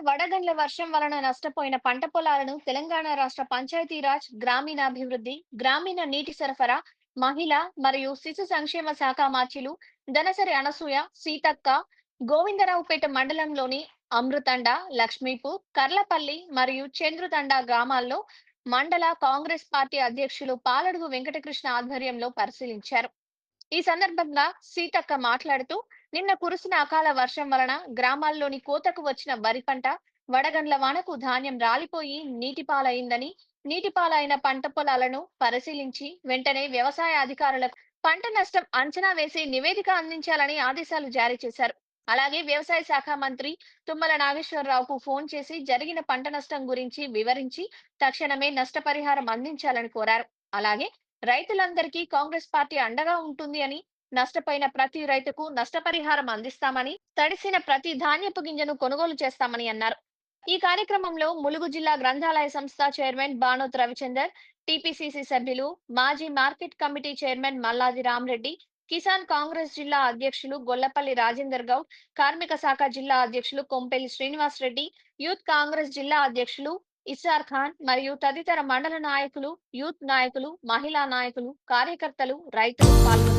వడగండ్ల వర్షం వలన నష్టపోయిన పంట పొలాలను తెలంగాణ రాష్ట్ర పంచాయతీరాజ్, గ్రామీణాభివృద్ధి, గ్రామీణ నీటి సరఫరా, మహిళా మరియు శిశు సంక్షేమ శాఖ మార్చిలు దనసరి అనసూయ, సీతక్క, గోవిందరావుపేట మండలంలోని అమృతండ, లక్ష్మీపూర్, కర్లపల్లి మరియు చంద్రుతండ గ్రామాల్లో మండల కాంగ్రెస్ పార్టీ అధ్యక్షులు పాలడుగు వెంకటకృష్ణ ఆధ్వర్యంలో పరిశీలించారు. ఈ సందర్భంగా సీతక్క మాట్లాడుతూ, నిన్న కురిసిన అకాల వర్షం వలన గ్రామాల్లోని కోతకు వచ్చిన వరి పంట వడగండ్ల వానకు ధాన్యం రాలిపోయి నీటిపాలైందని, నీటిపాలైన పంట పొలాలను పరిశీలించి వెంటనే వ్యవసాయ అధికారులకు పంట నష్టం అంచనా వేసి నివేదిక అందించాలని ఆదేశాలు జారీ చేశారు. అలాగే వ్యవసాయ శాఖ మంత్రి తుమ్మల నాగేశ్వరరావుకు ఫోన్ చేసి జరిగిన పంట నష్టం గురించి వివరించి తక్షణమే నష్టపరిహారం అందించాలని కోరారు. అలాగే రైతులందరికీ కాంగ్రెస్ పార్టీ అండగా ఉంటుంది అని, నష్టపోయిన ప్రతి రైతుకు నష్టపరిహారం అందిస్తామని, తడిసిన ప్రతి ధాన్యపు గింజను కొనుగోలు చేస్తామని అన్నారు. ఈ కార్యక్రమంలో ములుగు జిల్లా గ్రంథాలయ సంస్థ చైర్మన్ బానోత్ రవిచందర్, టిపిసిసి సభ్యులు, మాజీ market committee chairman Malladi Rama Reddy, Kisan Congress జిల్లా అధ్యక్షులు గొల్లపల్లి రాజేందర్ గౌడ్, కార్మిక శాఖ జిల్లా అధ్యక్షులు కొంపెల్లి శ్రీనివాస్ రెడ్డి, యూత్ కాంగ్రెస్ జిల్లా అధ్యక్షులు ఇస్సార్ ఖాన్ మరియు తదితర మండల నాయకులు, యూత్ నాయకులు, మహిళా నాయకులు, కార్యకర్తలు, రైతులు పాల్గొన్నారు.